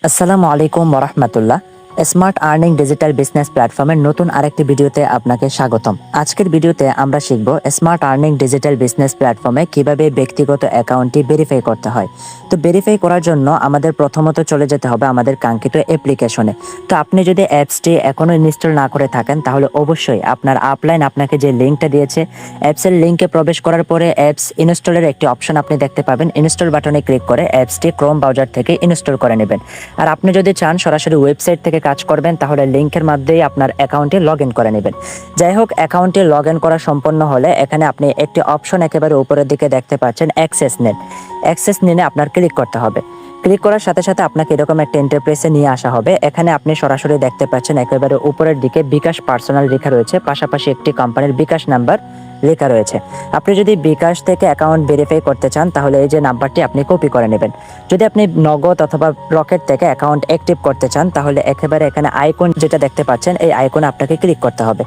আসসালামু আলাইকুম ওরহমতুল্লাহ। স্মার্ট আর্নিং ডিজিটাল বিজনেস প্ল্যাটফর্মের নতুন আরেকটি ভিডিওতে আপনাকে স্বাগতম। আজকের ভিডিওতে আমরা শিখব স্মার্ট আর্নিং ডিজিটাল বিজনেস প্ল্যাটফর্মে কিভাবে ব্যক্তিগত অ্যাকাউন্টটি ভেরিফাই করতে হয়। তো ভেরিফাই করার জন্য আমাদের প্রথমত চলে যেতে হবে আমাদের কাঙ্ক্ষিত অ্যাপ্লিকেশনে। তো আপনি যদি অ্যাপসটি এখনও ইনস্টল না করে থাকেন তাহলে অবশ্যই আপনার আপলাইন আপনাকে যে লিঙ্কটা দিয়েছে অ্যাপসের লিঙ্কে প্রবেশ করার পরে অ্যাপস ইনস্টলের একটি অপশন আপনি দেখতে পাবেন। ইনস্টল বাটনে ক্লিক করে অ্যাপসটি ক্রোম ব্রাউজার থেকে ইনস্টল করে নেবেন। আর আপনি যদি চান সরাসরি ওয়েবসাইট থেকে কাজ করবেন তাহলে লিঙ্কের মাধ্যমেই আপনার অ্যাকাউন্টে লগ ইন করে নেবেন। যাই হোক, অ্যাকাউন্টে লগ ইন করা সম্পন্ন হলে এখানে আপনি একটি অপশন একেবারে উপরের দিকে দেখতে পাচ্ছেন অ্যাক্সেস নিন। অ্যাক্সেস নিনে আপনার ক্লিক করতে হবে। ক্লিক করার সাথে সাথে আপনাকে এরকম একটা ইন্টারফেসে নিয়ে আসা হবে। এখানে আপনি সরাসরি দেখতে পাচ্ছেন একেবারে উপরের দিকে বিকাশ পার্সোনাল লেখা রয়েছে, পাশাপাশি একটি কোম্পানির বিকাশ নাম্বার লেখা রয়েছে। আপনি যদি বিকাশ থেকে অ্যাকাউন্ট ভেরিফাই করতে চান তাহলে এই যে নাম্বারটি আপনি কপি করে নেবেন। যদি আপনি নগদ অথবা রকেট থেকে অ্যাকাউন্ট অ্যাক্টিভ করতে চান তাহলে একেবারে এখানে আইকন যেটা দেখতে পাচ্ছেন এই আইকনে আপনাকে ক্লিক করতে হবে।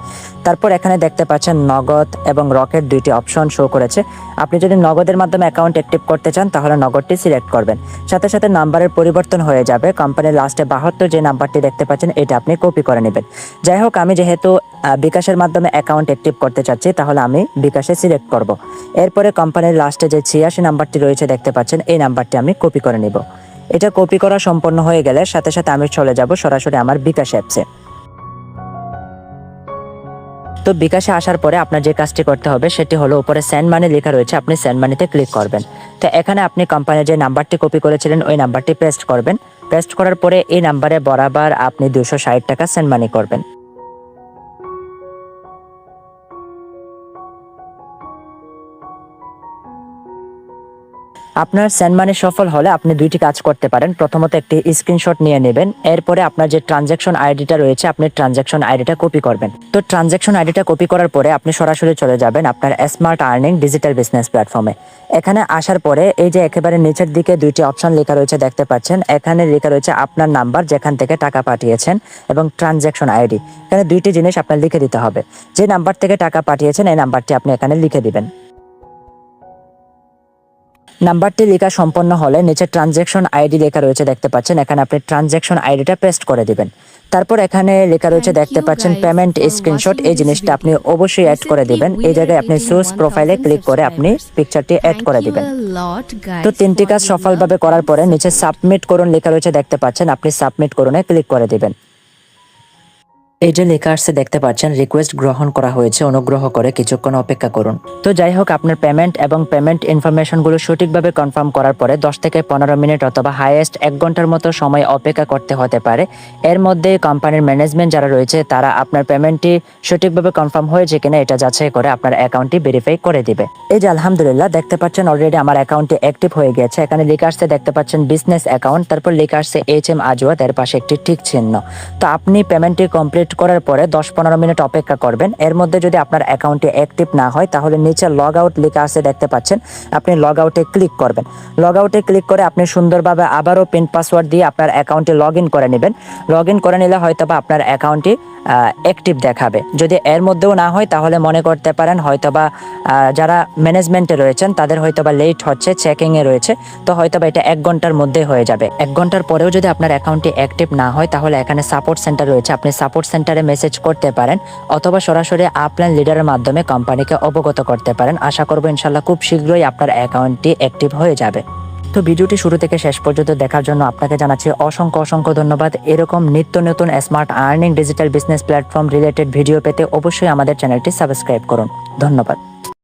তারপর এখানে দেখতে পাচ্ছেন নগদ এবং রকেট দুইটি অপশন শো করেছে। আপনি যদি নগদের মাধ্যমে অ্যাকাউন্ট অ্যাক্টিভ করতে চান তাহলে নগদটি সিলেক্ট করবেন। সাথে সাথে নাম্বারের পরিবর্তন হয়ে যাবে। কোম্পানির লাস্টে 72 যে নাম্বারটি দেখতে পাচ্ছেন এটা আপনি কপি করে নেবেন। যাই হোক, আমি যেহেতু বিকাশের মাধ্যমে অ্যাকাউন্ট অ্যাক্টিভ করতে চাচ্ছি তাহলে আমি বিকাশে সিলেক্ট করব। এরপরে কোম্পানির লাস্টে যে 86 নাম্বারটি রয়েছে দেখতে পাচ্ছেন এই নাম্বারটি আমি কপি করে নেব। এটা কপি করা সম্পন্ন হয়ে গেলে সাথে সাথে আমি চলে যাব সরাসরি আমার বিকাশ অ্যাপসে। তো বিকাশে আসার পরে আপনার যে কাজটি করতে হবে সেটি হলো উপরে সেন্ড মানি লেখা রয়েছে, আপনি সেন্ড মানিতে ক্লিক করবেন। তো এখানে আপনি কোম্পানির যে নাম্বারটি কপি করেছিলেন ওই নাম্বারটি পেস্ট করবেন। পেস্ট করার পরে এই নাম্বারে বরাবর আপনি 260 টাকা সেন্ড মানি করবেন। আপনার সেন্ড মানি সফল হলে আপনি দুইটি কাজ করতে পারেন। প্রথমত একটি স্ক্রিনশট নিয়ে নেবেন, এরপরে আপনার যে ট্রানজ্যাকশন আইডিটা রয়েছে আপনি ট্রানজ্যাকশন আইডিটা কপি করবেন। তো ট্রানজ্যাকশন আইডিটা কপি করার পরে আপনি সরাসরি চলে যাবেন আপনার স্মার্ট আর্নিং ডিজিটাল বিজনেস প্ল্যাটফর্মে। এখানে আসার পরে এই যে একেবারে নিচের দিকে দুইটি অপশন লেখা রয়েছে দেখতে পাচ্ছেন। এখানে লেখা রয়েছে আপনার নাম্বার যেখান থেকে টাকা পাঠিয়েছেন এবং ট্রানজ্যাকশন আইডি। এখানে দুইটি জিনিস আপনার লিখে দিতে হবে। যে নাম্বার থেকে টাকা পাঠিয়েছেন এই নাম্বারটি আপনি এখানে লিখে দিবেন। নাম্বারটি লেখা সম্পন্ন হলে নিচে ট্রানজ্যাকশন আইডি লেখা রয়েছে দেখতে পাচ্ছেন, এখানে আপনি ট্রানজ্যাকশন আইডিটা পেস্ট করে দিবেন। তারপর এখানে লেখা রয়েছে দেখতে পাচ্ছেন পেমেন্ট স্ক্রিনশট, এই জিনিসটা আপনি অবশ্যই অ্যাড করে দিবেন। এই জায়গায় আপনি সোর্স প্রোফাইলে ক্লিক করে আপনি পিকচারটি অ্যাড করে দিবেন। তো তিনটি কাজ সফলভাবে করার পরে নিচে সাবমিট করুন লেখা রয়েছে দেখতে পাচ্ছেন, আপনি সাবমিট করুনে ক্লিক করে দিবেন। এই যে লেখা আসছে দেখতে পাচ্ছেন রিকোয়েস্ট গ্রহণ করা হয়েছে, অনুগ্রহ করে কিছুক্ষণ অপেক্ষা করুন। তো যাই হোক, আপনার পেমেন্ট এবং পেমেন্ট ইনফরমেশনগুলো সঠিকভাবে কনফার্ম করার পরে 10 থেকে 15 মিনিট অথবা হাইয়েস্ট 1 ঘন্টার মতো সময় অপেক্ষা করতে হতে পারে। এর মধ্যে কোম্পানির ম্যানেজমেন্ট যারা রয়েছে তারা আপনার পেমেন্টটি সঠিকভাবে কনফার্ম হয়েছে কিনা এটা যাচাই করে আপনার অ্যাকাউন্টটি ভেরিফাই করে দিবে। এই যে আলহামদুলিল্লাহ দেখতে পাচ্ছেন অলরেডি আমার অ্যাকাউন্টটি অ্যাক্টিভ হয়ে গেছে। এখানে লেখা আসছে দেখতে পাচ্ছেন বিজনেস অ্যাকাউন্ট, তারপর লেখা আসছে HM আজওয়াত, এর পাশে একটি টিক চিহ্ন। তো আপনি পেমেন্টটি কমপ্লিট করার পরে 10-15 মিনিট অপেক্ষা করবেন। এর মধ্যে যদি আপনার অ্যাকাউন্টে অ্যাক্টিভ না হয় তাহলে নিচে লগ আউট লেখা আছে দেখতে পাচ্ছেন, আপনি লগ আউটে ক্লিক করবেন। লগ আউটে ক্লিক করে আপনি সুন্দরভাবে আবারও পিন পাসওয়ার্ড দিয়ে আপনার অ্যাকাউন্টে লগ ইন করে নেবেন। লগ ইন করে নিলে হয়তোবা আপনার অ্যাকাউন্টটি অ্যাক্টিভ দেখাবে। যদি এর মধ্যেও না হয় তাহলে মনে করতে পারেন হয়তোবা যারা ম্যানেজমেন্টে রয়েছেন তাদের হয়তোবা লেট হচ্ছে, চেকিংয়ে রয়েছে। তো হয়তোবা এটা 1 ঘন্টার মধ্যে হয়ে যাবে। 1 ঘন্টার পরেও যদি আপনার অ্যাকাউন্টটি অ্যাক্টিভ না হয় তাহলে এখানে সাপোর্ট সেন্টার রয়েছে, আপনি সাপোর্ট সেন্টারে মেসেজ করতে পারেন অথবা সরাসরি আপলাইন লিডারের মাধ্যমে কোম্পানিকে অবগত করতে পারেন। আশা করব ইনশাল্লাহ খুব শীঘ্রই আপনার অ্যাকাউন্টটি অ্যাক্টিভ হয়ে যাবে। তো ভিডিওটি শুরু থেকে শেষ পর্যন্ত দেখার জন্য আপনাকে জানাচ্ছি অসংখ্য ধন্যবাদ। এরকম নিত্য নতুন smart earning digital business platform related video পেতে অবশ্যই আমাদের চ্যানেলটি সাবস্ক্রাইব করুন। ধন্যবাদ।